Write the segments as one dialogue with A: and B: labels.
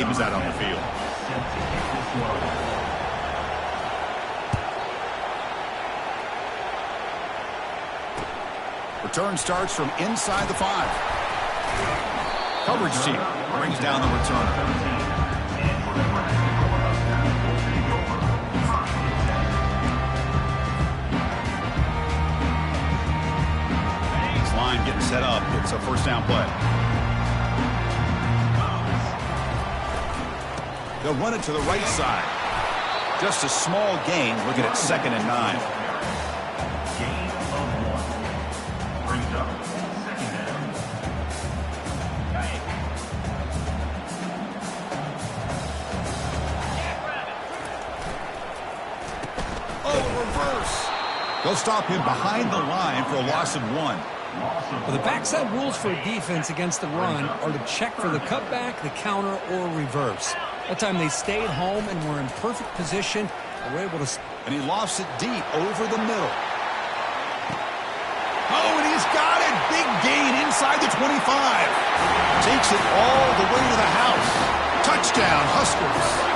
A: team is out on the field. Return starts from inside the 5. Coverage team brings down the returner. Line getting set up. It's a first down play. They'll run it to the right side. Just a small gain. Looking at 2nd and 9.
B: Gain of 1. Brings up 2nd down.
A: Oh, reverse. They'll stop him behind the line for a loss of 1.
C: Well, the backside rules for a defense against the run are to check for the cutback, the counter, or reverse. That time they stayed home and were in perfect position and were able to...
A: And he lofts it deep over the middle. Oh, and he's got it. Big gain inside the 25. Takes it all the way to the house. Touchdown, Huskers.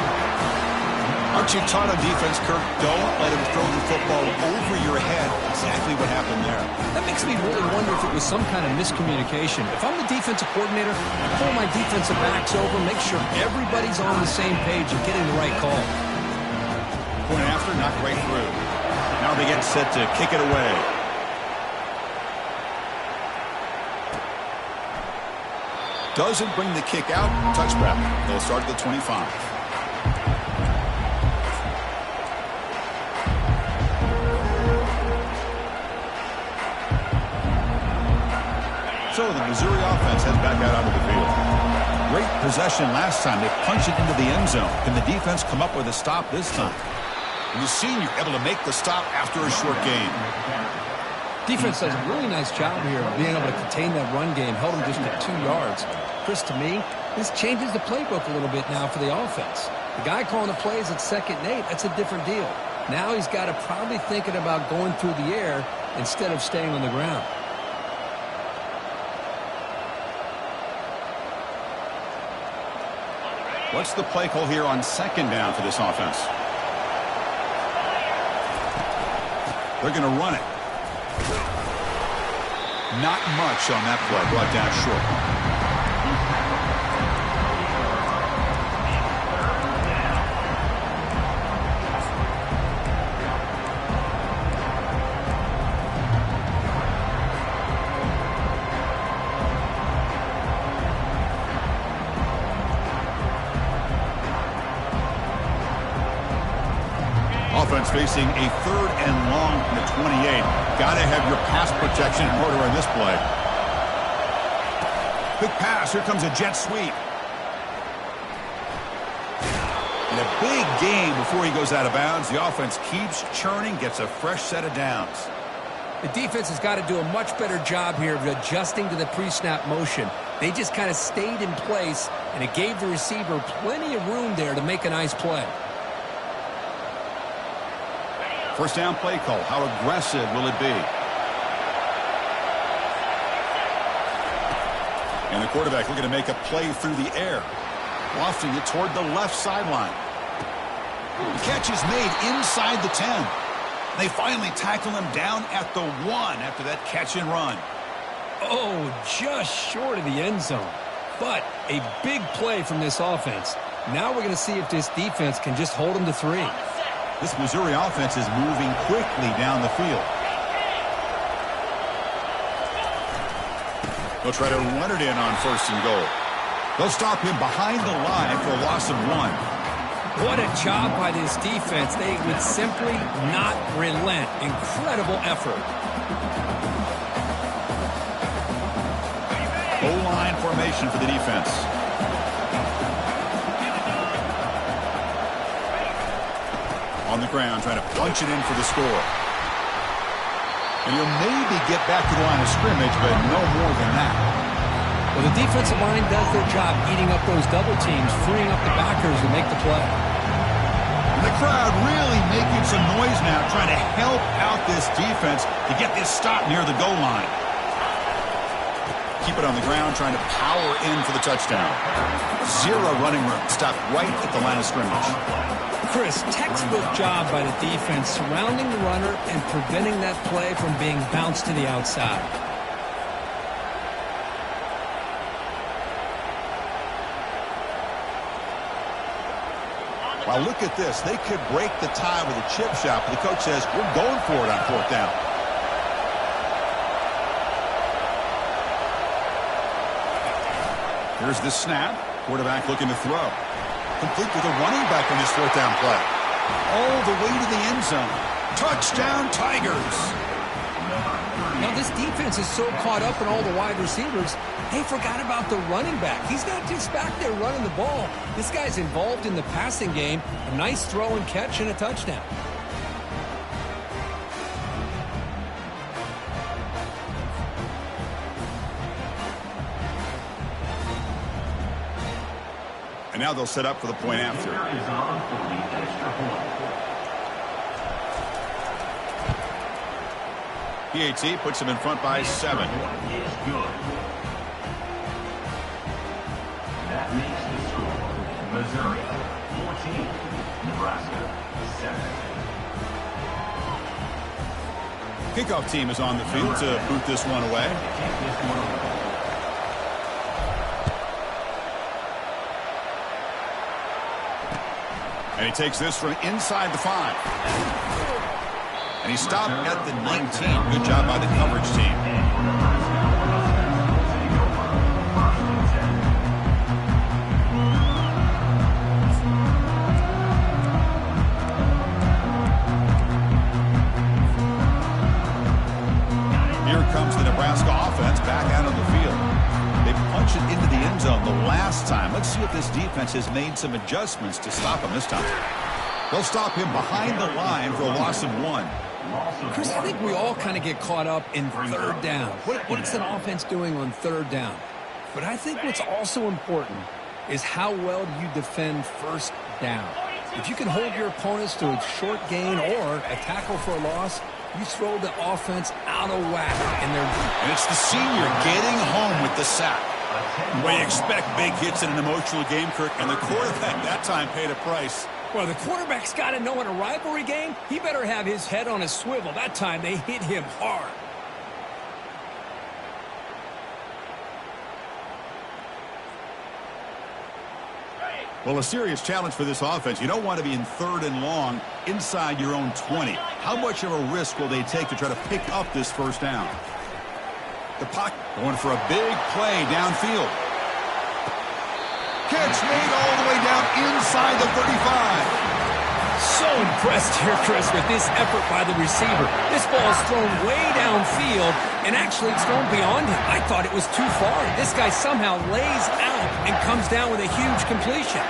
A: Aren't you taught on defense, Kirk? Don't let him throw the football over your head. Exactly what happened there.
C: That makes me really wonder if it was some kind of miscommunication. If I'm the defensive coordinator, I pull my defensive backs over, make sure everybody's on the same page and getting the right call.
A: Point after, knocked right through. Now they get set to kick it away. Doesn't bring the kick out. Touchback. They'll start at the 25. So the Missouri offense heads back out onto the field. Great possession last time. They punch it into the end zone. Can the defense come up with a stop this time? And the senior able to make the stop after a short gain.
C: Defense does a really nice job here of being able to contain that run game. Held them just at 2 yards. Chris, to me, this changes the playbook a little bit now for the offense. The guy calling the plays at 2nd and 8, that's a different deal. Now he's got to probably thinking about going through the air instead of staying on the ground.
A: What's the play call here on 2nd down for this offense? They're going to run it. Not much on that play. Brought down short. Offense facing a 3rd and long from the 28. Got to have your pass protection in order on this play. Quick pass. Here comes a jet sweep. And a big gain before he goes out of bounds. The offense keeps churning, gets a fresh set of downs.
C: The defense has got to do a much better job here of adjusting to the pre-snap motion. They just kind of stayed in place, and it gave the receiver plenty of room there to make a nice play.
A: First down play call. How aggressive will it be? And the quarterback looking to make a play through the air. Lofting it toward the left sideline. The catch is made inside the 10. They finally tackle him down at the 1 after that catch and run.
C: Oh, just short of the end zone. But a big play from this offense. Now we're going to see if this defense can just hold them to 3.
A: This Missouri offense is moving quickly down the field. They'll try to run it in on 1st and goal. They'll stop him behind the line for a loss of 1.
C: What a job by this defense. They would simply not relent. Incredible effort.
A: O-line formation for the defense. On the ground, trying to punch it in for the score. And he'll maybe get back to the line of scrimmage, but no more than that.
C: Well, the defensive line does their job eating up those double teams, freeing up the backers to make the play.
A: And the crowd really making some noise now, trying to help out this defense to get this stop near the goal line. Keep it on the ground, trying to power in for the touchdown. Zero running room. Stopped right at the line of scrimmage.
C: Chris, textbook job by the defense surrounding the runner and preventing that play from being bounced to the outside.
A: Well, look at this. They could break the tie with a chip shot, but the coach says, we're going for it on 4th down. Here's the snap. Quarterback looking to throw. Complete with a running back on this 4th down play. All the way to the end zone. Touchdown, Tigers.
C: Now, this defense is so caught up in all the wide receivers, they forgot about the running back. He's not just back there running the ball. This guy's involved in the passing game. A nice throw and catch and a touchdown.
A: And now they'll set up for the point after. PAT puts him in front by 7.
B: That makes the score Missouri 14, Nebraska 7.
A: Kickoff team is on the field to boot this one away. And he takes this from inside the 5. And he stopped at the 19. Good job by the coverage team. Here comes the Nebraska offense back out on the field. They punch it into the end zone the last time. Let's see if this defense has made some adjustments to stop him this time. They'll stop him behind the line for a loss of 1.
C: Chris, I think we all kind of get caught up in 3rd down. What's an offense doing on 3rd down? But I think what's also important is how well do you defend 1st down. If you can hold your opponents to a short gain or a tackle for a loss, you throw the offense out of whack.
A: And it's the senior getting home with the sack. Well, you expect big hits in an emotional game, Kirk, and the quarterback that time paid a price.
C: Well, the quarterback's got to know in a rivalry game, he better have his head on a swivel. That time they hit him hard.
A: Well, a serious challenge for this offense. You don't want to be in 3rd and long inside your own 20. How much of a risk will they take to try to pick up this 1st down? The pocket going for a big play downfield. Catch made all the way down inside the 35.
C: So impressed here, Chris, with this effort by the receiver. This ball is thrown way downfield, and actually it's thrown beyond him. I thought it was too far. This guy somehow lays out and comes down with a huge completion.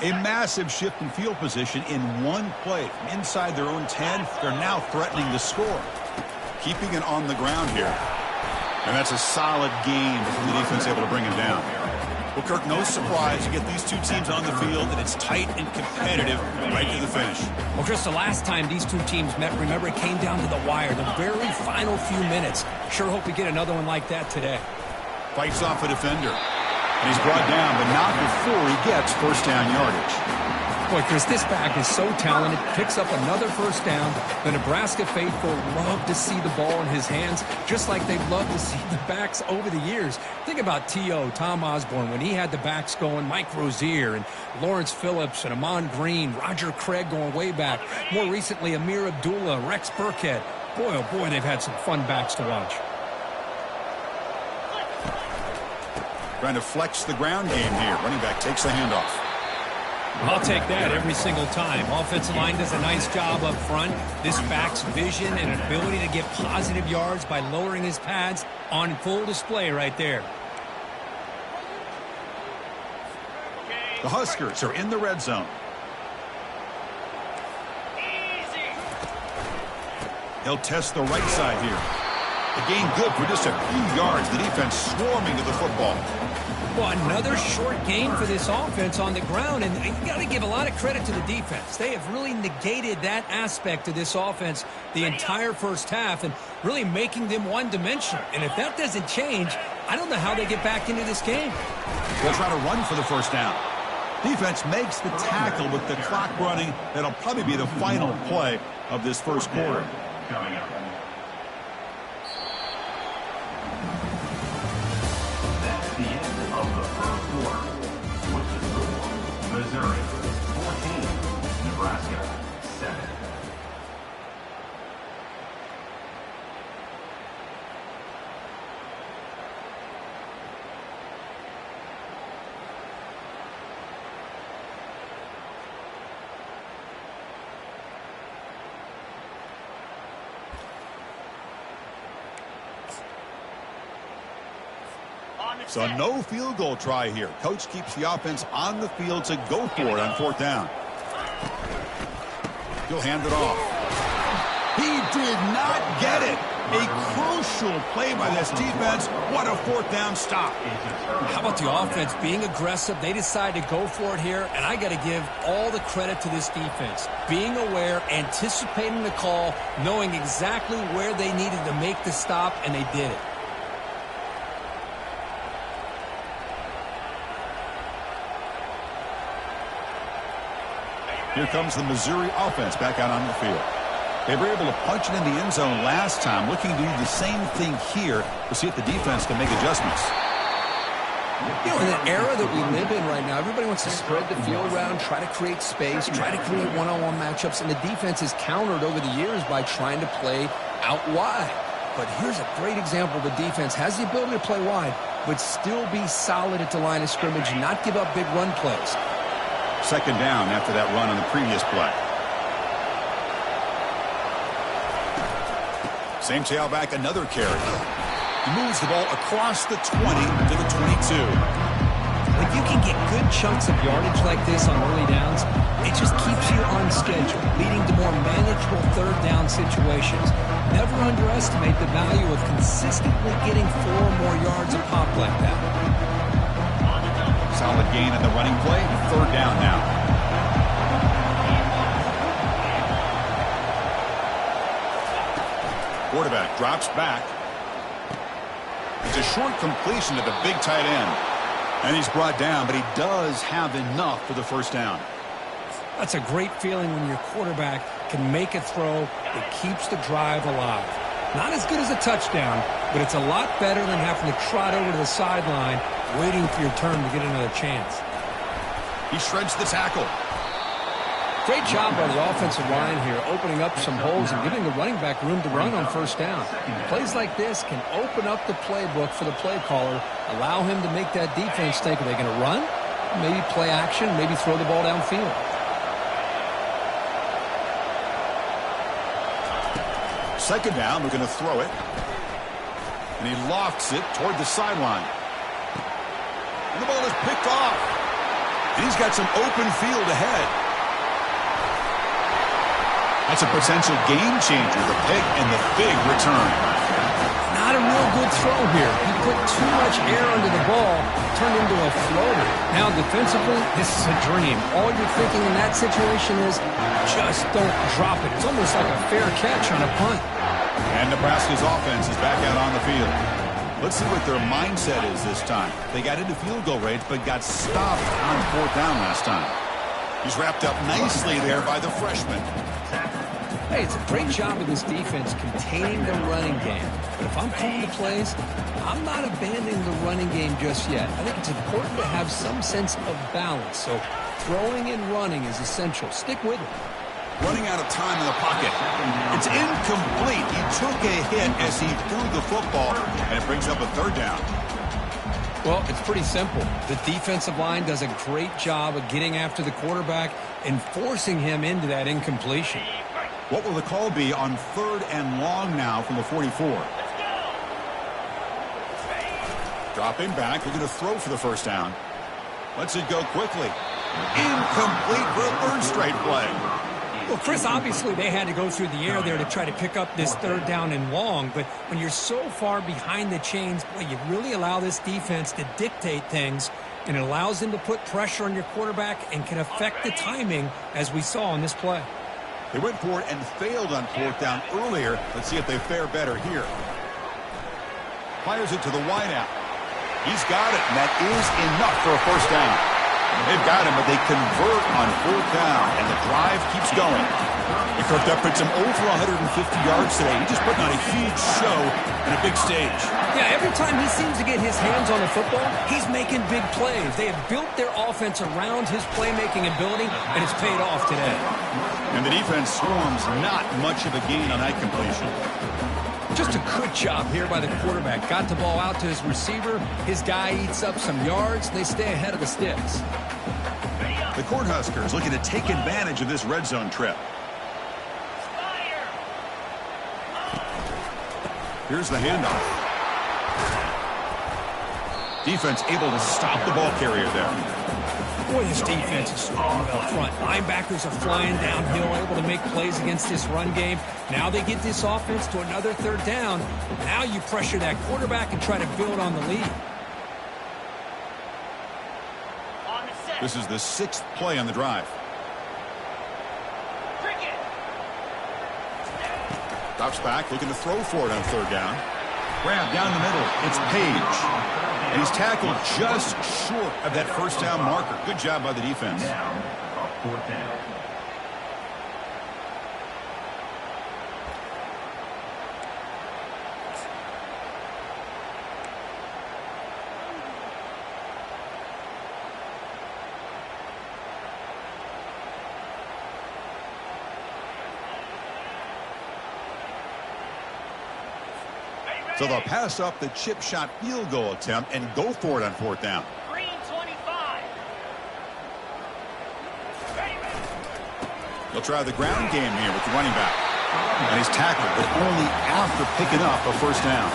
A: A massive shift in field position in one play. From inside their own 10, they're now threatening to score. Keeping it on the ground here. And that's a solid gain before the defense able to bring him down. Well, Kirk, no surprise. You get these two teams on the field, and it's tight and competitive right to the finish.
C: Well, Chris, the last time these two teams met, remember, it came down to the wire, the very final few minutes. Sure hope we get another one like that today.
A: Fights off a defender. And he's brought down, but not before he gets 1st down yardage.
C: Boy, Chris, this back is so talented. Picks up another 1st down. The Nebraska faithful love to see the ball in his hands, just like they've loved to see the backs over the years. Think about T.O., Tom Osborne, when he had the backs going, Mike Rozier and Lawrence Phillips and Amon Green, Roger Craig going way back. More recently, Amir Abdullah, Rex Burkhead. Boy, oh boy, they've had some fun backs to watch.
A: Trying to flex the ground game here. Running back takes the handoff.
C: I'll take that every single time. Offensive line does a nice job up front. This back's vision and ability to get positive yards by lowering his pads on full display right there.
A: The Huskers are in the red zone. He'll test the right side here. The gain good for just a few yards. The defense swarming to the football.
C: Well, another short gain for this offense on the ground, and you got to give a lot of credit to the defense. They have really negated that aspect of this offense the entire first half and really making them one-dimensional. And if that doesn't change, I don't know how they get back into this game.
A: They'll try to run for the first down. Defense makes the tackle with the clock running. That'll probably be the final play of this first quarter.
B: Coming up. That's the end of the first quarter. With the score, Missouri 14, Nebraska 7.
A: So no field goal try here. Coach keeps the offense on the field to go for it on fourth down. He'll hand it off. He did not get it. A crucial play by this defense. What a fourth down stop.
C: How about the offense being aggressive? They decided to go for it here, and I got to give all the credit to this defense. Being aware, anticipating the call, knowing exactly where they needed to make the stop, and they did it.
A: Here comes the Missouri offense back out on the field. They were able to punch it in the end zone last time, looking to do the same thing here to see if the defense can make adjustments.
C: You know, in the era that we live in right now, everybody wants to spread the field around, try to create space, try to create one-on-one matchups, and the defense has countered over the years by trying to play out wide. But here's a great example. The defense has the ability to play wide, but still be solid at the line of scrimmage, not give up big run plays.
A: Second down after that run on the previous play. Same tailback, another carry. He moves the ball across the 20 to the 22.
C: When you can get good chunks of yardage like this on early downs, it just keeps you on schedule, leading to more manageable third down situations. Never underestimate the value of consistently getting 4 or more yards a pop like that.
A: Solid gain in the running play. Third down now. Quarterback drops back. It's a short completion to the big tight end. And he's brought down, but he does have enough for the first down.
C: That's a great feeling when your quarterback can make a throw that keeps the drive alive. Not as good as a touchdown, but it's a lot better than having to trot over to the sideline waiting for your turn to get another chance.
A: He shreds the tackle.
C: Great job by the offensive line here, opening up some holes and giving the running back room to run on first down. Plays like this can open up the playbook for the play caller, allow him to make that defense think, are they going to run? Maybe play action, maybe throw the ball downfield.
A: Second down, we're going to throw it. And he lofts it toward the sideline. And the ball is picked off. And he's got some open field ahead. That's a potential game changer, the pick and the big return.
C: Not a real good throw here. He put too much air under the ball, turned into a floater. Now defensively, this is a dream. All you're thinking in that situation is just don't drop it. It's almost like a fair catch on a punt.
A: And Nebraska's offense is back out on the field. Let's see what their mindset is this time. They got into field goal range, but got stopped on fourth down last time. He's wrapped up nicely there by the freshman.
C: Hey, it's a great job of this defense containing the running game. But if I'm calling the plays, I'm not abandoning the running game just yet. I think it's important to have some sense of balance. So throwing and running is essential. Stick with it.
A: Running out of time in the pocket. It's incomplete. He took a hit as he threw the football, and it brings up a third down.
C: Well, it's pretty simple. The defensive line does a great job of getting after the quarterback and forcing him into that incompletion.
A: What will the call be on third and long now from the 44? Dropping back, looking to throw for the first down. Lets it go quickly. Incomplete for a third straight play.
C: Well, Chris, obviously they had to go through the air there to try to pick up this third down and long, but when you're so far behind the chains, boy, you really allow this defense to dictate things, and it allows them to put pressure on your quarterback and can affect the timing, as we saw on this play.
A: They went for it and failed on fourth down earlier. Let's see if they fare better here. Fires it to the wideout. He's got it, and that is enough for a first down. They've got him, but they convert on fourth down, and the drive keeps going. Kirk, that puts him over 150 yards today. He's just putting on a huge show and a big stage.
C: Yeah, every time he seems to get his hands on the football, he's making big plays. They have built their offense around his playmaking ability, and it's paid off today.
A: And the defense swarms not much of a gain on that completion.
C: Just a good job here by the quarterback. Got the ball out to his receiver. His guy eats up some yards. They stay ahead of the sticks.
A: The Cornhuskers looking to take advantage of this red zone trip. Here's the handoff. Defense able to stop the ball carrier there.
C: Boy, this defense is strong up front. Linebackers are flying downhill, able to make plays against this run game. Now they get this offense to another third down. Now you pressure that quarterback and try to build on the lead.
A: This is the 6th play on the drive. Drops back, looking to throw for it on third down. Grab down the middle. It's Page. And he's tackled just short of that first down marker. Good job by the defense.
B: Fourth down.
A: So they'll pass up the chip shot field goal attempt and go for it on fourth down.
D: Green 25.
A: They'll try the ground game here with the running back. And he's tackled, but only after picking up a first down.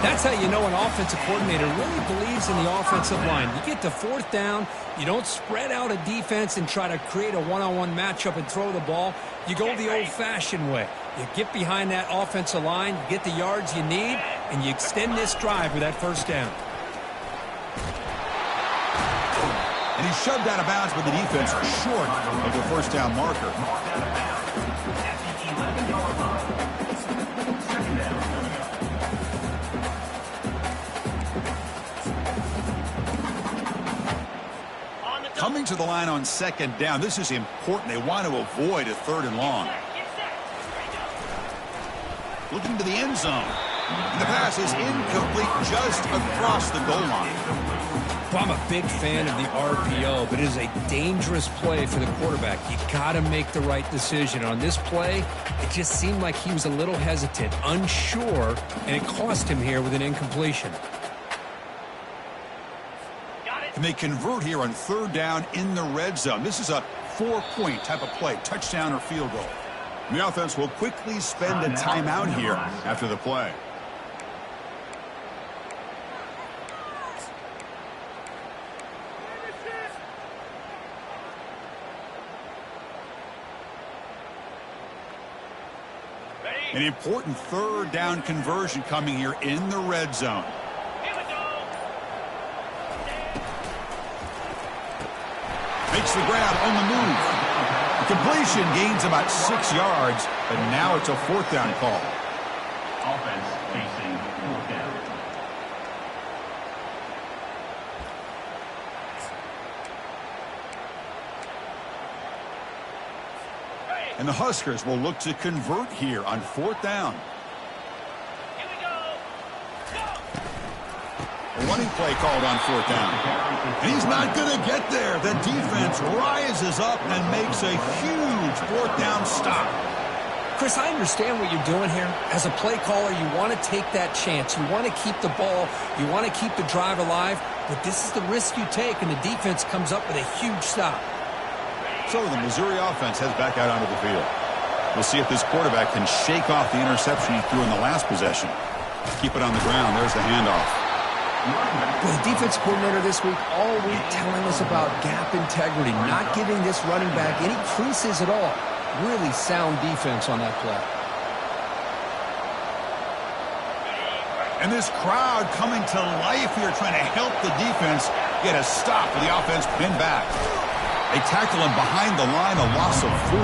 C: That's how you know an offensive coordinator really believes in the offensive line. You get to fourth down, you don't spread out a defense and try to create a one-on-one matchup and throw the ball. You go the old-fashioned way. You get behind that offensive line, you get the yards you need, and you extend this drive with that first down.
A: And he's shoved out of bounds by the defense short of the first down marker. Coming to the line on second down, this is important. They want to avoid a third and long. Looking to the end zone. And the pass is incomplete just across the goal line.
C: Well, I'm a big fan of the RPO, but it is a dangerous play for the quarterback. You got to make the right decision. On this play, it just seemed like he was a little hesitant, unsure, and it cost him here with an incompletion.
A: And they convert here on third down in the red zone. This is a 4-point type of play, touchdown or field goal. And the offense will quickly spend a timeout here after the play. An important third down conversion coming here in the red zone. Makes the grab on the move. The completion gains about 6 yards, but now it's a fourth down call.
B: Offense facing fourth down.
A: And the Huskers will look to convert here on fourth down.
D: Here we go.
A: A running play called on fourth down. And he's not going to get there. The defense rises up and makes a huge fourth down stop.
C: Chris, I understand what you're doing here. As a play caller, you want to take that chance. You want to keep the ball. You want to keep the drive alive. But this is the risk you take, and the defense comes up with a huge stop.
A: So the Missouri offense heads back out onto the field. We'll see if this quarterback can shake off the interception he threw in the last possession. Keep it on the ground. There's the handoff.
C: Well, the defense coordinator this week all week telling us about gap integrity, not giving this running back any creases at all. Really sound defense on that play.
A: And this crowd coming to life here, trying to help the defense get a stop for the offense pinned back. They tackle him behind the line, a loss of 4.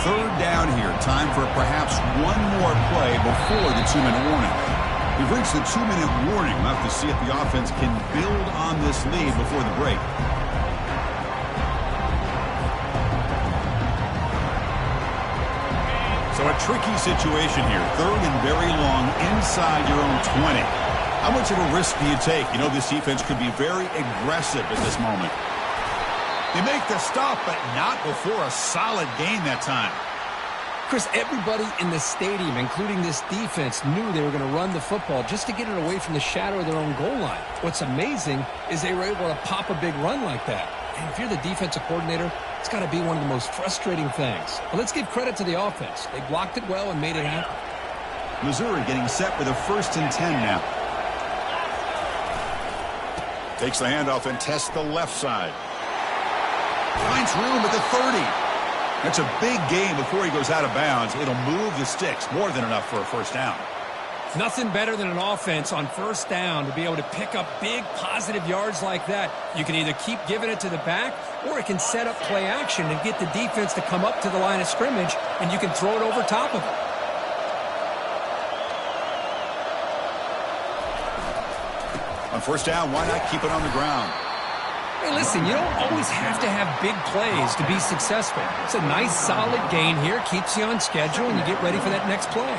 A: Third down here. Time for perhaps one more play before the 2-minute warning. We've reached the 2-minute warning. We'll have to see if the offense can build on this lead before the break. So a tricky situation here. Third and very long inside your own 20. How much of a risk do you take? You know, this defense could be very aggressive at this moment. They make the stop, but not before a solid gain that time.
C: Chris, everybody in the stadium, including this defense, knew they were going to run the football just to get it away from the shadow of their own goal line. What's amazing is they were able to pop a big run like that. And if you're the defensive coordinator, it's got to be one of the most frustrating things. But let's give credit to the offense. They blocked it well and made it happen.
A: Missouri getting set with a 1st and 10 now. Takes the handoff and tests the left side. Finds room at the 30. That's a big gain before he goes out of bounds. It'll move the sticks. More than enough for a first down.
C: Nothing better than an offense on first down to be able to pick up big positive yards like that. You can either keep giving it to the back, or it can set up play action and get the defense to come up to the line of scrimmage, and you can throw it over top of it.
A: On first down, why not keep it on the ground?
C: Hey, listen, you don't always have to have big plays to be successful. It's a nice, solid gain here. Keeps you on schedule, and you get ready for that next play.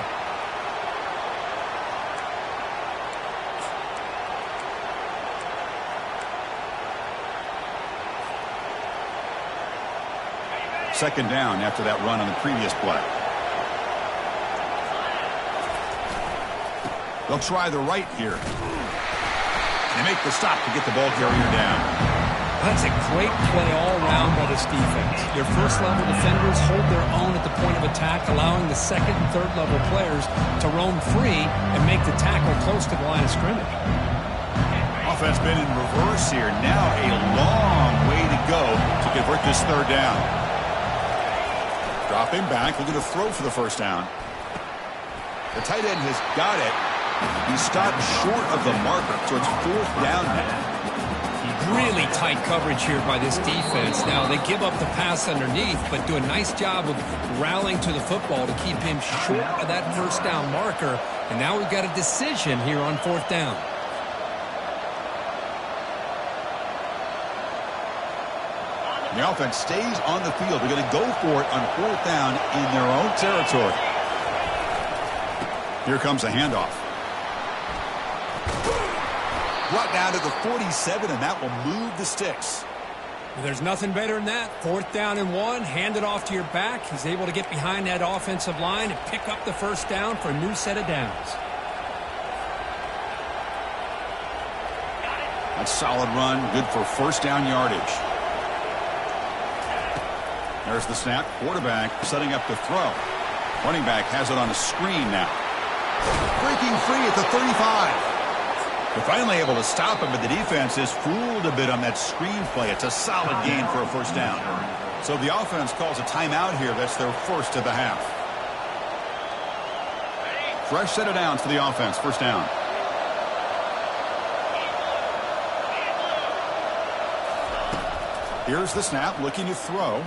A: Second down after that run on the previous play. They'll try the right here. They make the stop to get the ball carrier down.
C: That's a great play all around by this defense. Your first-level defenders hold their own at the point of attack, allowing the second and third-level players to roam free and make the tackle close to the line of scrimmage.
A: Offense been in reverse here. Now a long way to go to convert this third down. Dropping back, looking to throw for the first down. The tight end has got it. He stopped short of the marker, so it's 4th down now.
C: Really tight coverage here by this defense. Now, they give up the pass underneath, but do a nice job of rallying to the football to keep him short of that first down marker. And now we've got a decision here on 4th down.
A: The offense stays on the field. They're going to go for it on 4th down in their own territory. Here comes a handoff. Brought down to the 47, and that will move the sticks.
C: There's nothing better than that. 4th down and 1, hand it off to your back. He's able to get behind that offensive line and pick up the first down for a new set of downs.
A: That's a solid run, good for first down yardage. There's the snap. Quarterback setting up to throw. Running back has it on a screen now. Breaking free at the 35. They're finally able to stop him, but the defense is fooled a bit on that screen play. It's a solid gain for a first down. So the offense calls a timeout here. That's their first of the half. Fresh set of downs for the offense. First down. Here's the snap, looking to throw.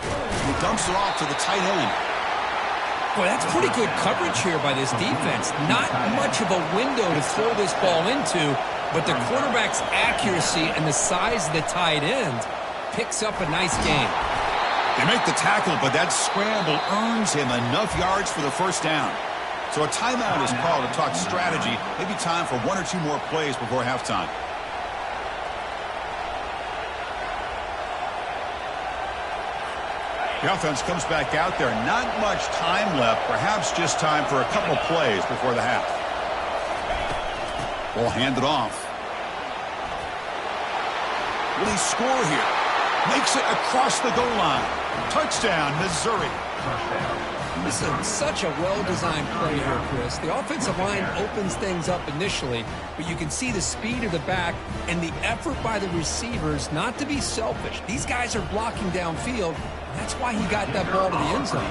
A: He dumps it off to the tight end.
C: Boy, that's pretty good coverage here by this defense. Not much of a window to throw this ball into, but the quarterback's accuracy and the size of the tight end picks up a nice gain.
A: They make the tackle, but that scramble earns him enough yards for the first down. So a timeout is called to talk strategy. Maybe time for 1 or 2 more plays before halftime. The offense comes back out there. Not much time left. Perhaps just time for a couple plays before the half. We'll hand it off. Will he score here? Makes it across the goal line. Touchdown, Missouri.
C: This is such a well-designed play here, Chris. The offensive line opens things up initially, but you can see the speed of the back and the effort by the receivers not to be selfish. These guys are blocking downfield, and that's why he got that ball to the end zone.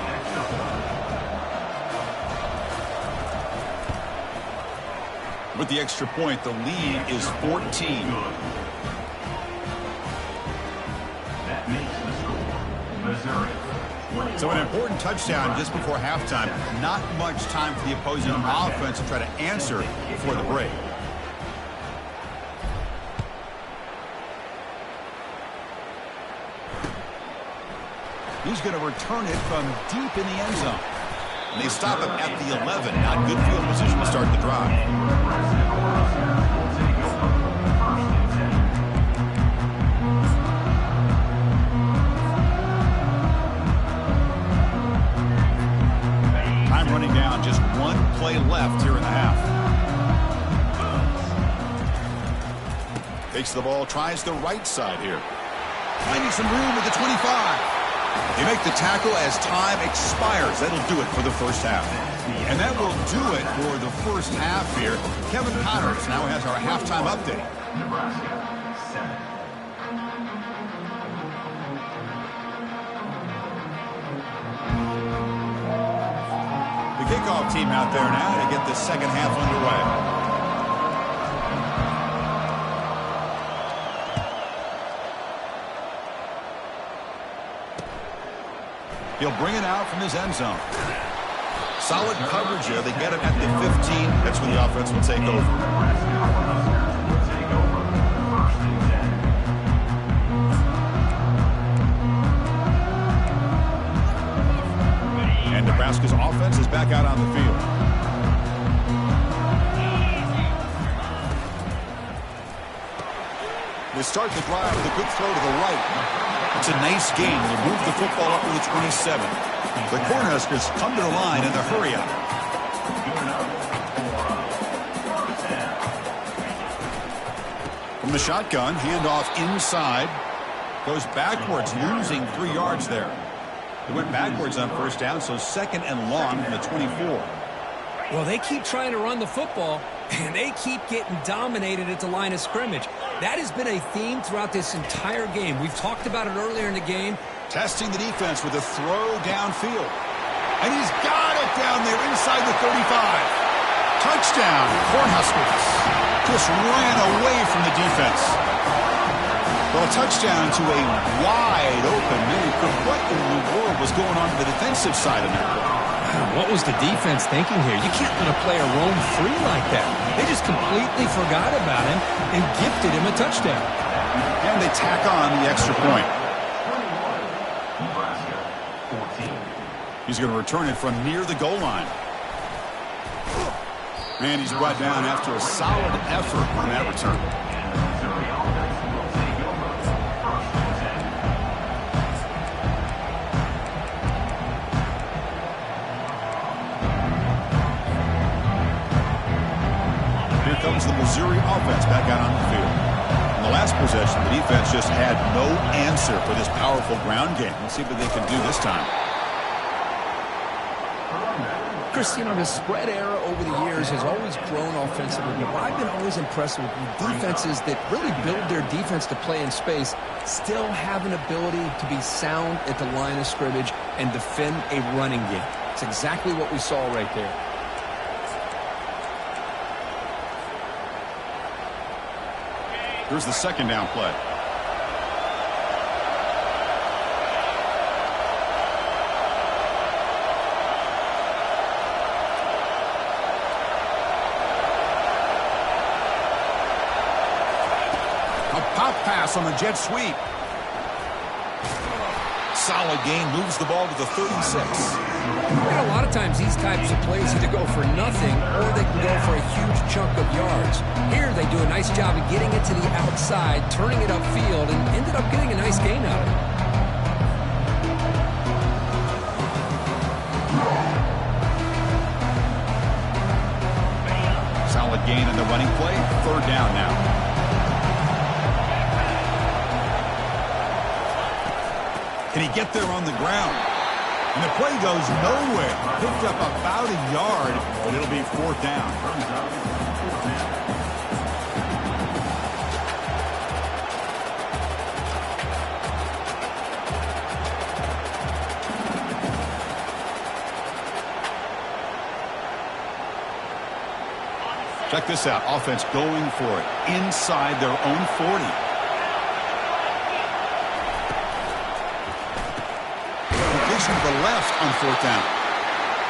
A: With the extra point, the lead is 14.
B: That makes the score Missouri.
A: So an important touchdown just before halftime. Not much time for the opposing offense to try to answer before the break. He's going to return it from deep in the end zone. And they stop him at the 11. Now good field position to start the drive. Running down, just one play left here in the half. Takes the ball, tries the right side here. Finding some room at the 25. They make the tackle as time expires. That'll do it for the first half. And that will do it for the first half here. Kevin Connors now has our halftime update.
B: Nebraska 7.
A: Kickoff team out there now to get the second half underway. He'll bring it out from his end zone. Solid coverage here. They get him at the 15. That's when the offense will take over. Nebraska's offense is back out on the field. They start the drive with a good throw to the right. It's a nice gain. They move the football up to the 27. The Cornhuskers come to the line in the hurry up. From the shotgun, handoff inside. Goes backwards, losing 3 yards there. They went backwards on first down, so second and long from the 24.
C: Well, they keep trying to run the football, and they keep getting dominated at the line of scrimmage. That has been a theme throughout this entire game. We've talked about it earlier in the game.
A: Testing the defense with a throw downfield. And he's got it down there inside the 35. Touchdown, Cornhuskers. Just ran away from the defense. Well, a touchdown to a wide open Mary Cook. What in the world was going on the defensive side of that ball?
C: What was the defense thinking here? You can't let a player roam free like that. They just completely forgot about him and gifted him a touchdown.
A: And they tack on the extra point.
B: Nebraska 14.
A: He's going to return it from near the goal line. And he's brought down after a solid effort on that return. Comes the Missouri offense back out on the field. In the last possession, the defense just had no answer for this powerful ground game. Let's see what they can do this time.
C: Chris, you know, the spread era over the years has always grown offensively. But what I've been always impressed with defenses that really build their defense to play in space still have an ability to be sound at the line of scrimmage and defend a running game. It's exactly what we saw right there.
A: Here's the second down play. A pop pass on the jet sweep. Solid gain, moves the ball to the 36.
C: A lot of times these types of plays either go for nothing or they can go for a huge chunk of yards. Here they do a nice job of getting it to the outside, turning it upfield, and ended up getting a nice gain out of it.
A: Solid gain in the running play. Third down now. Can he get there on the ground? And the play goes nowhere. Picked up about a yard, but it'll be 4th down. Check this out. Offense going for it inside their own 40. Completion to the left on 4th down.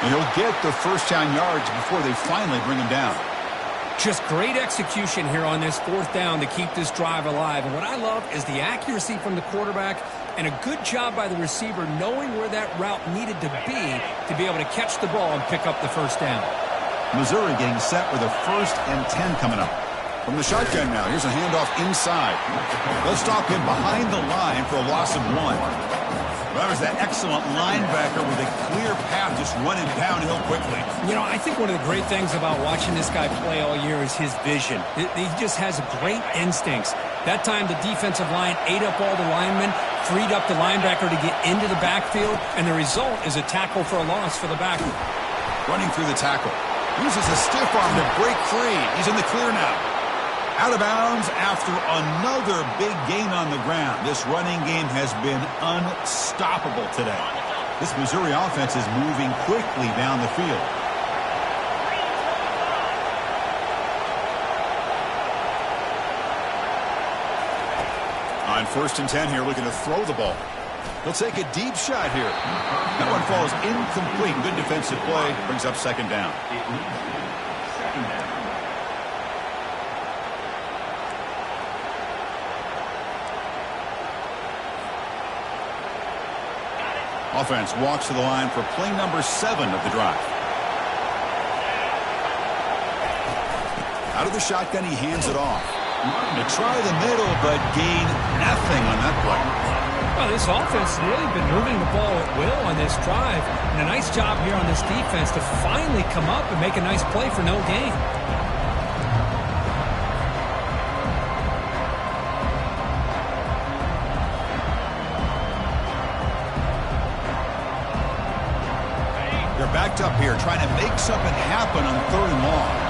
A: And he'll get the first down yards before they finally bring him down.
C: Just great execution here on this 4th down to keep this drive alive. And what I love is the accuracy from the quarterback and a good job by the receiver knowing where that route needed to be able to catch the ball and pick up the first down.
A: Missouri getting set with a 1st and 10 coming up. From the shotgun now, here's a handoff inside. They'll stop him behind the line for a loss of 1. That was that excellent linebacker with a clear path just running downhill quickly.
C: You know, I think one of the great things about watching this guy play all year is his vision. He just has great instincts. That time the defensive line ate up all the linemen, freed up the linebacker to get into the backfield, and the result is a tackle for a loss for the backer.
A: Running through the tackle. Uses a stiff arm to break free. He's in the clear now. Out of bounds after another big gain on the ground. This running game has been unstoppable today. This Missouri offense is moving quickly down the field. On 1st and 10 here, looking to throw the ball. He'll take a deep shot here. That one falls incomplete. Good defensive play. Brings up 2nd down. Offense walks to the line for play number 7 of the drive. Out of the shotgun, he hands it off. To try the middle, but gain nothing on that play.
C: Well, this offense has really been moving the ball at will on this drive. And a nice job here on this defense to finally come up and make a nice play for no gain.
A: They're backed up here trying to make something happen on 3rd and long.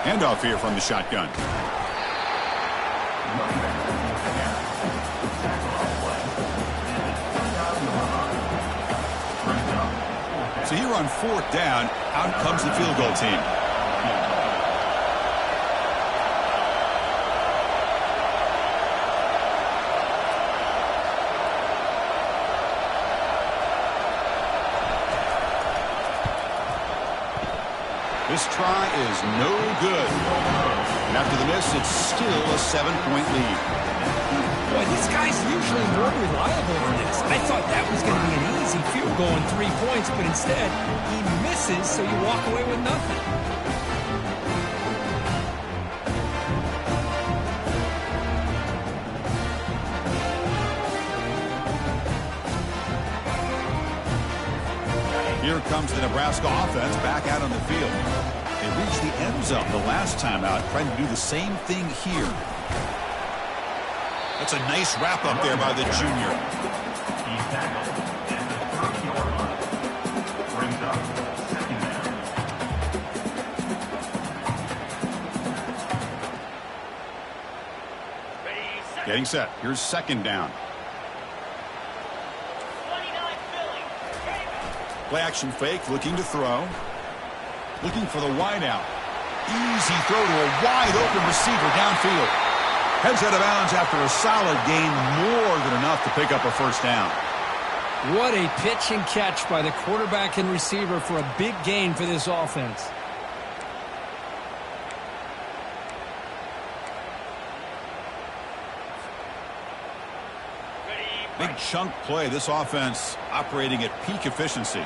A: Handoff here from the shotgun. So here on 4th down, out comes the field goal team. This try is no good. And after the miss, it's still a 7-point lead.
C: Boy, this guy's usually more reliable than this. I thought that was going to be an easy field goal and 3 points, but instead, he misses, so you walk away with nothing.
A: Here comes the Nebraska offense back out on the field. They reached the end zone the last time out, trying to do the same thing here. That's a nice wrap up there by the junior.
B: He's tackled at the 30-yard line. Brings up 2nd down.
A: Getting set. Here's 2nd down. Play action fake, looking to throw. Looking for the wide out. Easy throw to a wide open receiver downfield. Heads out of bounds after a solid gain, more than enough to pick up a 1st down.
C: What a pitch and catch by the quarterback and receiver for a big gain for this offense.
A: Big chunk play. This offense operating at peak efficiency.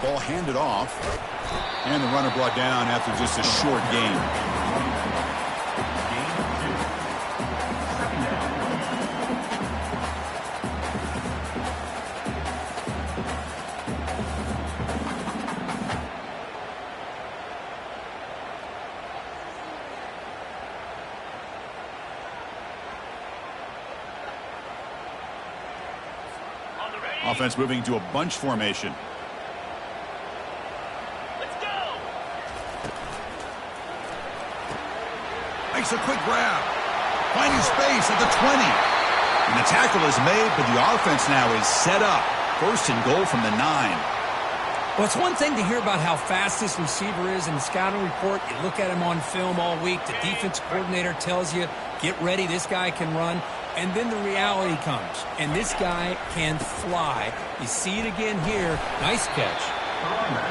A: Ball handed off. And the runner brought down after just a short gain. Offense moving to a bunch formation.
D: Let's go.
A: Makes a quick grab. Finding space at the 20. And the tackle is made, but the offense now is set up. First and goal from the 9.
C: Well, it's one thing to hear about how fast this receiver is in the scouting report. You look at him on film all week. The defense coordinator tells you, get ready, this guy can run. And then the reality comes, and this guy can fly. You see it again here. Nice catch.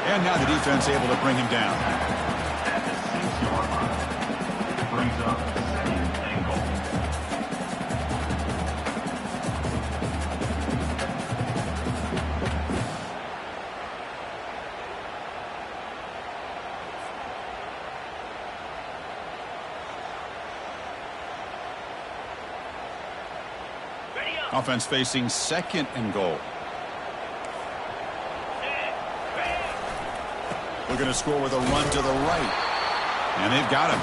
A: And now the defense able to bring him down.
B: At the 6-yard line. Brings up second and goal.
D: Ready up.
A: Offense facing second and goal. Looking to score with a run to the right. And they've got him.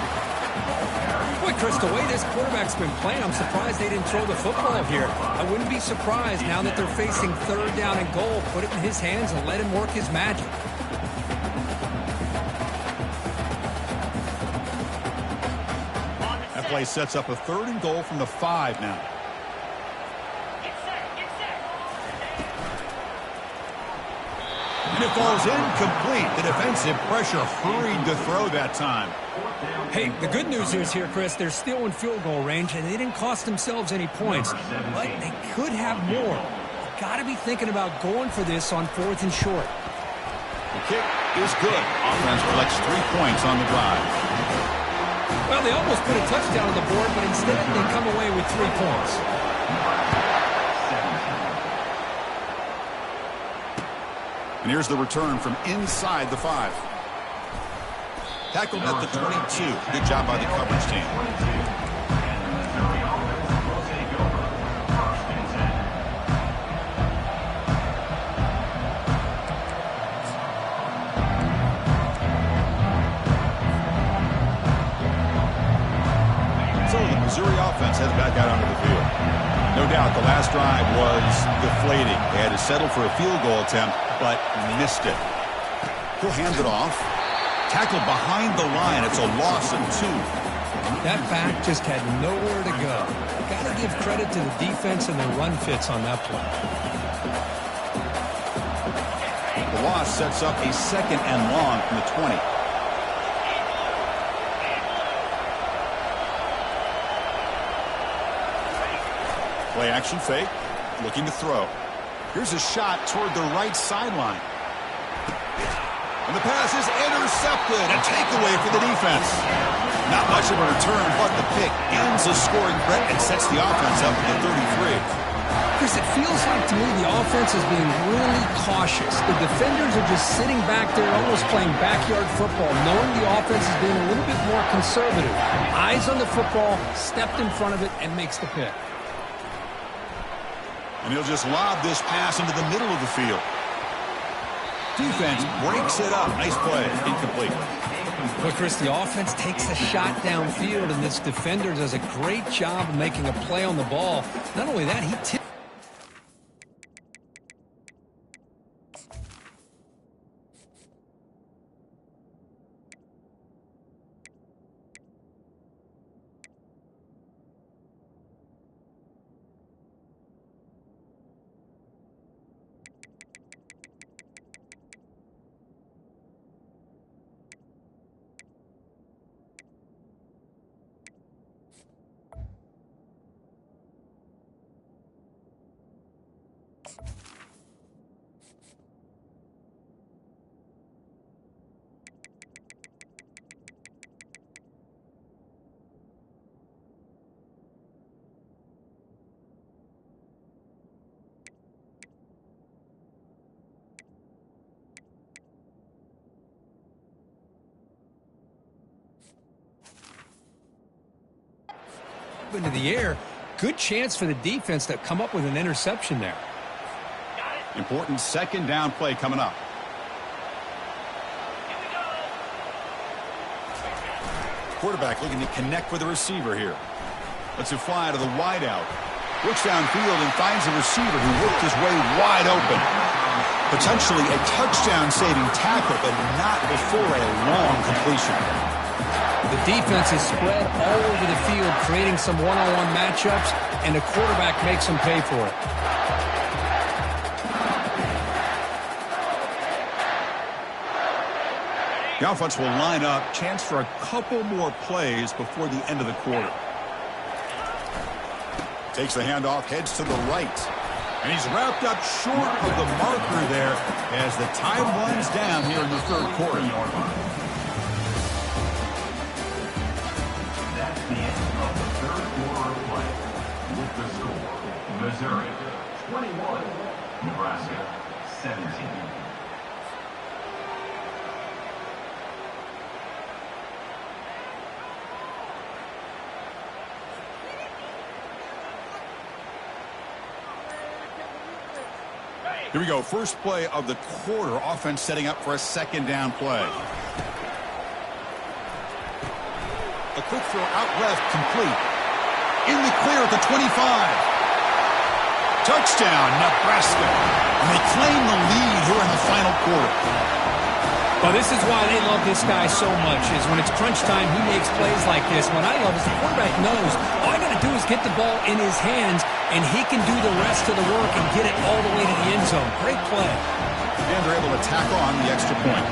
C: Boy, Chris, the way this quarterback's been playing, I'm surprised they didn't throw the football here. I wouldn't be surprised now that they're facing third down and goal. Put it in his hands and let him work his magic.
A: That play sets up a third and goal from the 5 now.
D: Get set. Get set.
A: And it falls incomplete. The defensive pressure hurried to throw that time.
C: Hey, the good news is here, Chris, they're still in field goal range, and they didn't cost themselves any points. But they could have more. You've got to be thinking about going for this on 4th and short.
A: The kick is good. Offense collects 3 points on the drive.
C: Well, they almost put a touchdown on the board, but instead they come away with 3 points.
A: And here's the return from inside the 5. Tackled at the 22. Good job by the coverage team. So the Missouri offense heads back out onto the field. No doubt the last drive was deflating. They had to settle for a field goal attempt, but missed it. He'll hand it off. Tackled behind the line. It's a loss of 2.
C: That back just had nowhere to go. Got to give credit to the defense and their run fits on that play.
A: The loss sets up a second and long from the 20. Play action fake. Looking to throw. Here's a shot toward the right sideline. And the pass is intercepted. A takeaway for the defense. Not much of a return, but the pick ends a scoring threat and sets the offense up at the 33.
C: Chris, it feels like to me the offense is being really cautious. The defenders are just sitting back there almost playing backyard football, knowing the offense is being a little bit more conservative. Eyes on the football, stepped in front of it, and makes the pick.
A: And he'll just lob this pass into the middle of the field. Defense breaks it up. Nice play. Incomplete.
C: But Chris, the offense takes a shot downfield, and this defender does a great job of making a play on the ball. Not only that, he tipped. up into the air. Good chance for the defense to come up with an interception there.
A: Important second down play coming up. Quarterback looking to connect with the receiver here. Lets it fly to the wide out. Looks downfield and finds a receiver who worked his way wide open. Potentially a touchdown-saving tackle, but not before a long completion.
C: The defense is spread all over the field, creating some one-on-one matchups, and the quarterback makes them pay for it.
A: The offense will line up. Chance for a couple more plays before the end of the quarter. Takes the handoff, heads to the right. And he's wrapped up short of the marker there as the time runs down here in the third quarter.
B: That's the end of the third quarter of play. With the score, Missouri 21, Nebraska 17.
A: Here we go. First play of the quarter. Offense setting up for a second down play. A quick throw out left, complete. In the clear at the 25. Touchdown, Nebraska. And they claim the lead here in the final quarter.
C: Well, this is why they love this guy so much, is when it's crunch time, he makes plays like this. What I love is the quarterback knows all I got to do is get the ball in his hands, and he can do the rest of the work and get it all the way to the end zone. Great play.
A: And they're able to tack on the extra point.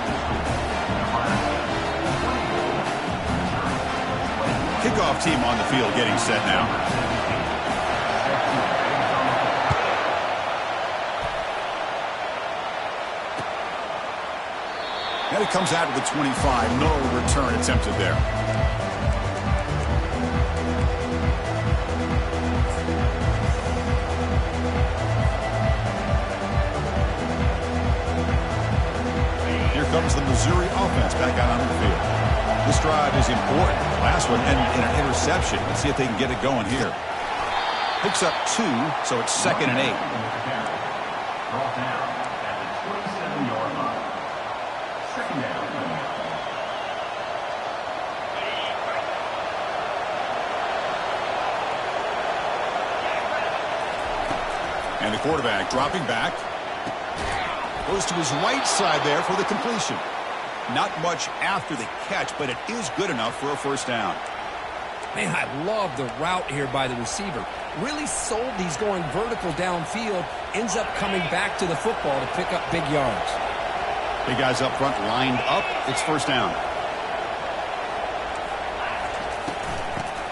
A: Kickoff team on the field getting set now. And it comes out of the 25. No return attempted there. Here comes the Missouri offense back out on the field. This drive is important. Last one ended in an interception. Let's see if they can get it going here. Picks up 2, so it's 2nd and 8.
B: Brought down at the 27-yard line. Second down.
A: And the quarterback dropping back. Goes to his right side there for the completion. Not much after the catch, but it is good enough for a first down.
C: Man, I love the route here by the receiver. Really sold these going vertical downfield. Ends up coming back to the football to pick up big yards.
A: Big guys up front lined up. It's first down.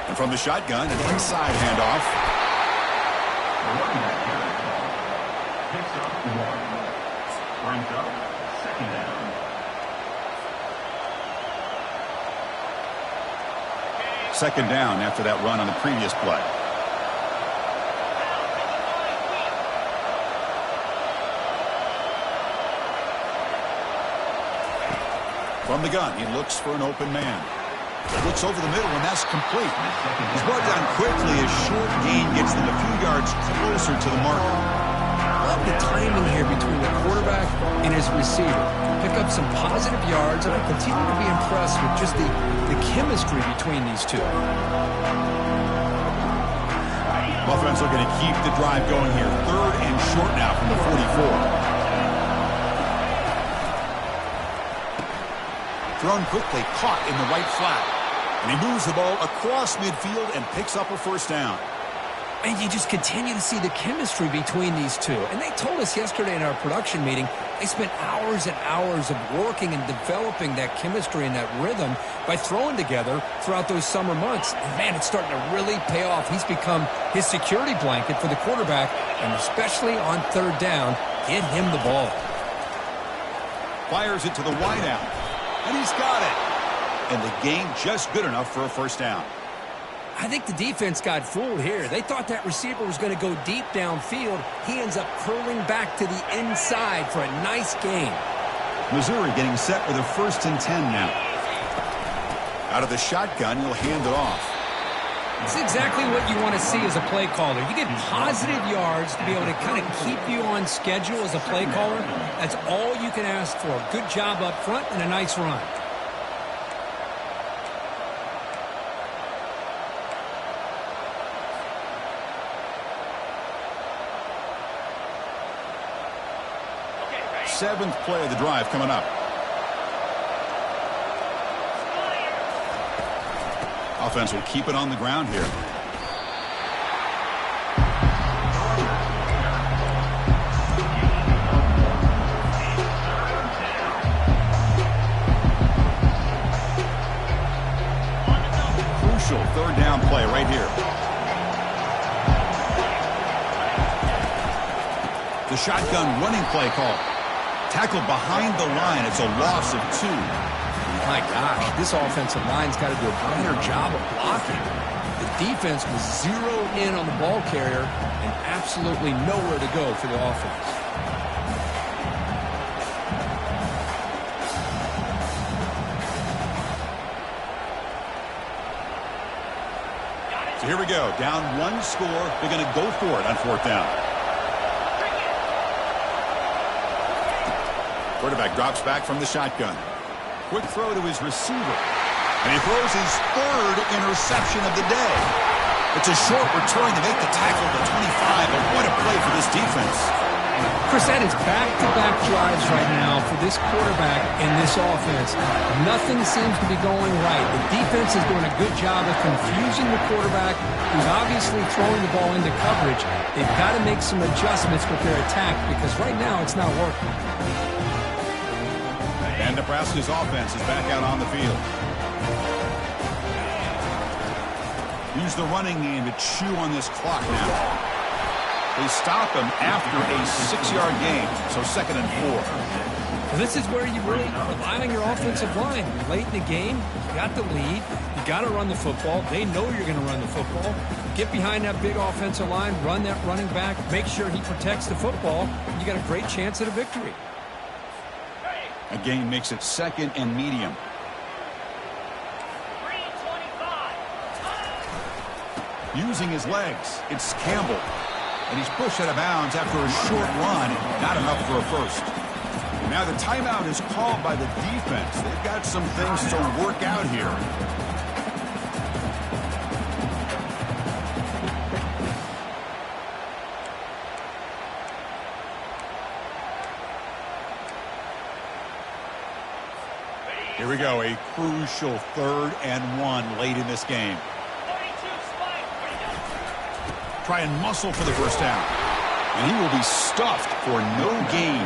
A: And from the shotgun, an inside handoff.
B: Picks up 1. Brings up second down.
A: Second down after that run on the previous play. From the gun, he looks for an open man. Looks over the middle, and that's complete. He's brought down quickly as short gain gets them a few yards closer to the marker.
C: Love the timing here between the quarterback and his receiver. Pick up some positive yards, and I continue to be impressed with just the chemistry between these two.
A: Offense looking to keep the drive going here. 3rd and short now from the 44. Thrown quickly, caught in the right flat. And he moves the ball across midfield and picks up a first down.
C: And you just continue to see the chemistry between these two. And they told us yesterday in our production meeting, they spent hours and hours of working and developing that chemistry and that rhythm by throwing together throughout those summer months. And man, it's starting to really pay off. He's become his security blanket for the quarterback, and especially on 3rd down, get him the ball.
A: Fires it to the wideout. And he's got it. And the gain just good enough for a first down.
C: I think the defense got fooled here. They thought that receiver was going to go deep downfield. He ends up curling back to the inside for a nice gain.
A: Missouri getting set with a 1st and 10 now. Out of the shotgun, he'll hand it off.
C: It's exactly what you want to see as a play caller. You get positive yards to be able to kind of keep you on schedule as a play caller. That's all you can ask for. Good job up front and a nice run.
A: Seventh play of the drive coming up. Offense will keep it on the ground here. Crucial third down play right here. The shotgun running play call. Tackled behind the line. It's a loss of 2.
C: My gosh, this offensive line's got to do a better job of blocking. The defense was zeroed in on the ball carrier and absolutely nowhere to go for the offense.
A: So here we go. Down 1 score. They're going to go for it on 4th down. Quarterback drops back from the shotgun. Quick throw to his receiver. And he throws his 3rd interception of the day. It's a short return to make the tackle to 25. And what a play for this defense.
C: Chris, that is back-to-back drives right now for this quarterback and this offense. Nothing seems to be going right. The defense is doing a good job of confusing the quarterback, who's obviously throwing the ball into coverage. They've got to make some adjustments with their attack because right now it's not working.
A: And Nebraska's offense is back out on the field. Use the running game to chew on this clock now. They stop him after a 6-yard gain, so 2nd and 4.
C: Well, this is where you really rely on your offensive line. Late in the game, you got the lead. You got to run the football. They know you're going to run the football. Get behind that big offensive line, run that running back, make sure he protects the football. You got a great chance at a victory.
A: A gain makes it 2nd and medium.
D: 3:25.
A: Using his legs, it's Campbell. And he's pushed out of bounds after a short run. Not enough for a first. Now the timeout is called by the defense. They've got some things to work out here. Here we go, a crucial 3rd and 1 late in this game.
D: 32 spike.
A: Try and muscle for the first down. And he will be stuffed for no gain.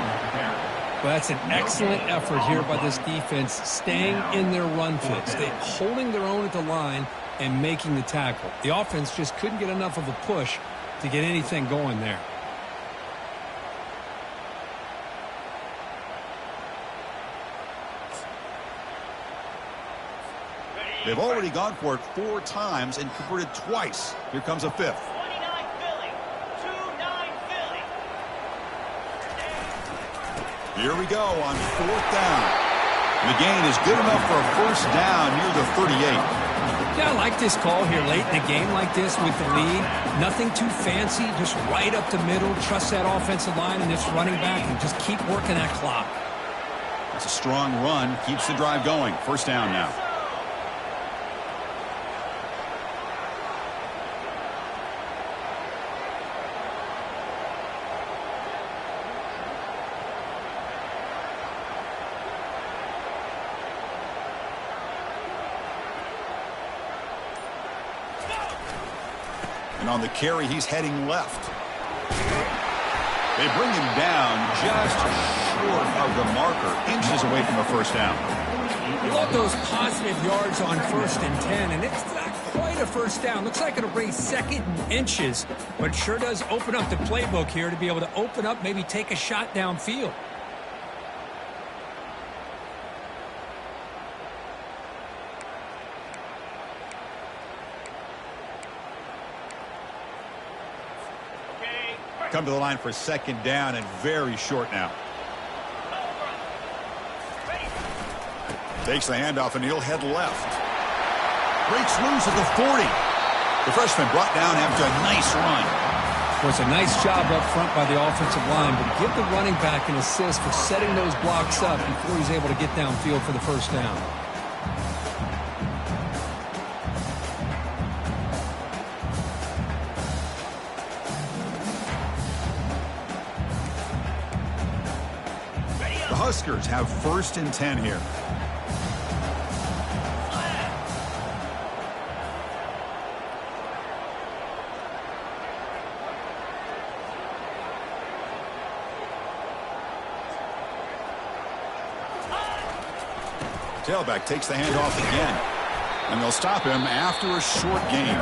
C: Well, that's an excellent effort here by this defense, staying in their run fits. They're holding their own at the line and making the tackle. The offense just couldn't get enough of a push to get anything going there.
A: They've already gone for it 4 times and converted twice. Here comes a 5th.
D: 29 Philly. 2-9 Philly.
A: Here we go on 4th down. The gain is good enough for a first down near the 38.
C: Yeah, I like this call here late in a game like this with the lead. Nothing too fancy, just right up the middle. Trust that offensive line and this running back and just keep working that clock.
A: It's a strong run. Keeps the drive going. First down now. And on the carry, he's heading left. They bring him down just short of the marker, inches away from a first down.
C: You love those positive yards on 1st and 10, and it's not quite a first down. Looks like it'll bring 2nd and inches, but it sure does open up the playbook here to be able to open up, maybe take a shot downfield.
A: Come to the line for 2nd down and very short now. Takes the handoff and he'll head left. Breaks loose at the 40. The freshman brought down after a nice run.
C: Well, it's a nice job up front by the offensive line, but give the running back an assist for setting those blocks up before he's able to get downfield for the first down.
A: The Huskers have 1st and 10 here. Tailback takes the handoff again. And they'll stop him after a short gain.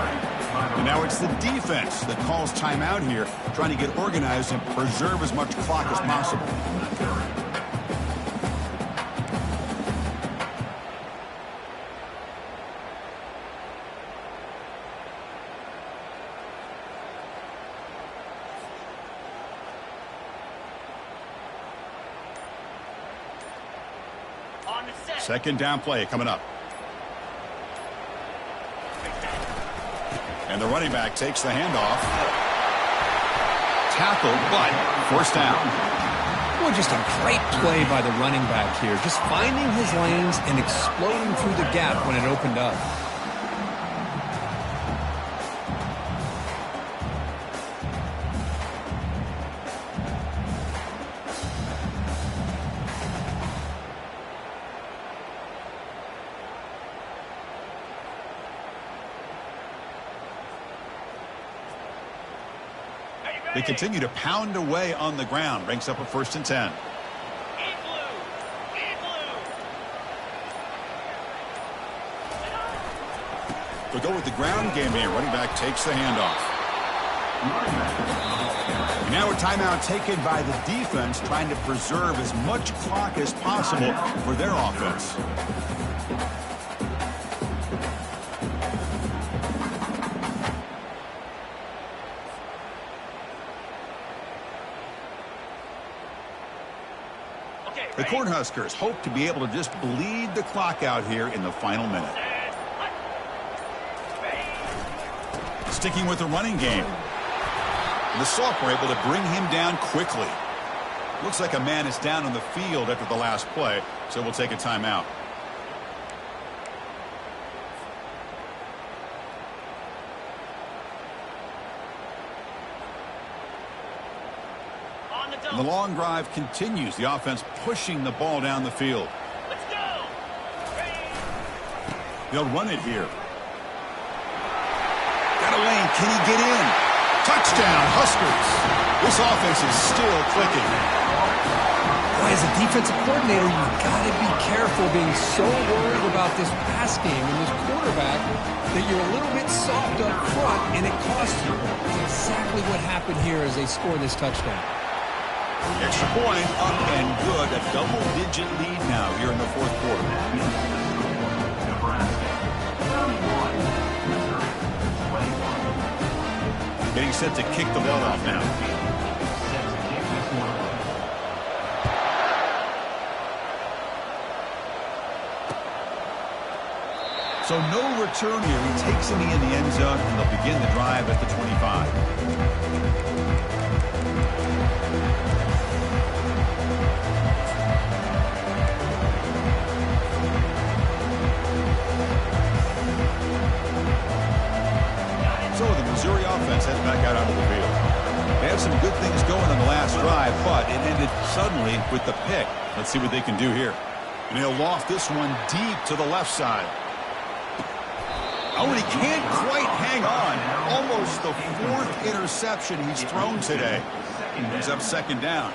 A: And now it's the defense that calls timeout here, trying to get organized and preserve as much clock as possible.
D: On the set.
A: Second down play coming up. And the running back takes the handoff. Tackled, but first down.
C: Well, just a great play by the running back here. Just finding his lanes and exploding through the gap when it opened up.
A: They continue to pound away on the ground. Brings up a 1st and 10. We'll go with the ground game here. Running back takes the handoff. And now a timeout taken by the defense, trying to preserve as much clock as possible for their offense. The Cornhuskers hope to be able to just bleed the clock out here in the final minute. Sticking with the running game. The sophomore able to bring him down quickly. Looks like a man is down on the field after the last play, so we'll take a timeout. And the long drive continues. The offense pushing the ball down the field.
D: Let's go.
A: They'll run it here. Got a lane. Can he get in? Touchdown, Huskers. This offense is still clicking.
C: Boy, as a defensive coordinator, you've got to be careful being so worried about this pass game and this quarterback that you're a little bit soft up front, and it costs you. That's exactly what happened here as they score this touchdown.
A: Extra point, up and good. A double-digit lead now here in the 4th quarter.
B: Nebraska 31, Missouri 21.
A: Getting set to kick the ball off now.
B: Set to kick this one away.
A: So no return here. He takes him in the end zone, and they'll begin the drive at the 25. So the Missouri offense heads back out onto the field. They had some good things going on the last drive, but it ended suddenly with the pick. Let's see what they can do here. And he'll loft this one deep to the left side. Oh, and he can't quite hang on. Almost the 4th interception he's thrown today. He's up 2nd down.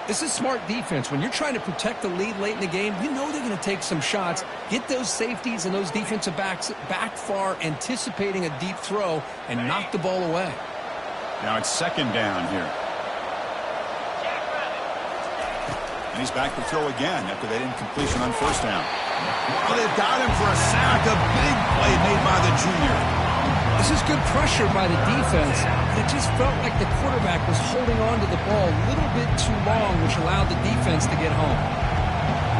C: This is smart defense. When you're trying to protect the lead late in the game, you know they're going to take some shots, get those safeties and those defensive backs back far, anticipating a deep throw, and knock the ball away.
A: Now it's 2nd down here. And he's back to throw again after that incompletion on 1st down. Oh, they've got him for a sack. A big play made by the junior.
C: This is good pressure by the defense. It just felt like the quarterback was holding on to the ball a little bit too long, which allowed the defense to get home.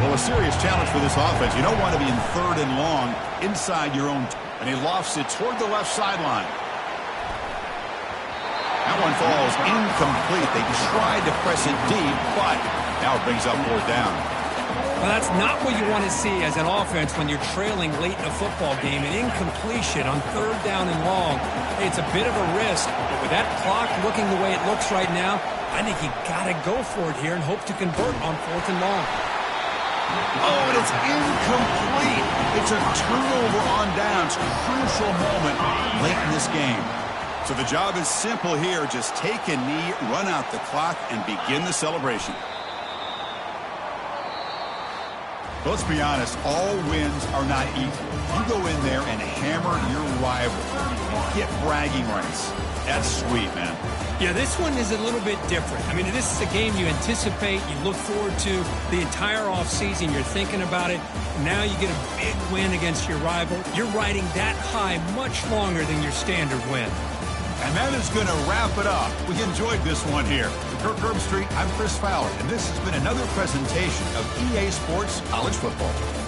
A: Well, a serious challenge for this offense. You don't want to be in 3rd and long inside your own And he lofts it toward the left sideline. That one falls incomplete. They tried to press it deep, but now it brings up fourth down.
C: Well, that's not what you want to see as an offense when you're trailing late in a football game. An incompletion on third down and long. It's a bit of a risk. But with that clock looking the way it looks right now, I think you got to go for it here and hope to convert on fourth and long.
A: Oh, and it's incomplete. It's a turnover on downs. Crucial moment late in this game. So the job is simple here. Just take a knee, run out the clock, and begin the celebration. Let's be honest, all wins are not equal. You go in there and hammer your rival. Get bragging rights. That's sweet, man.
C: Yeah, this one is a little bit different. I mean, this is a game you anticipate, you look forward to the entire offseason. You're thinking about it. Now you get a big win against your rival. You're riding that high much longer than your standard win.
A: And that is going to wrap it up. We enjoyed this one here. For Kirk Herbstreit, I'm Chris Fowler, and this has been another presentation of EA Sports College Football.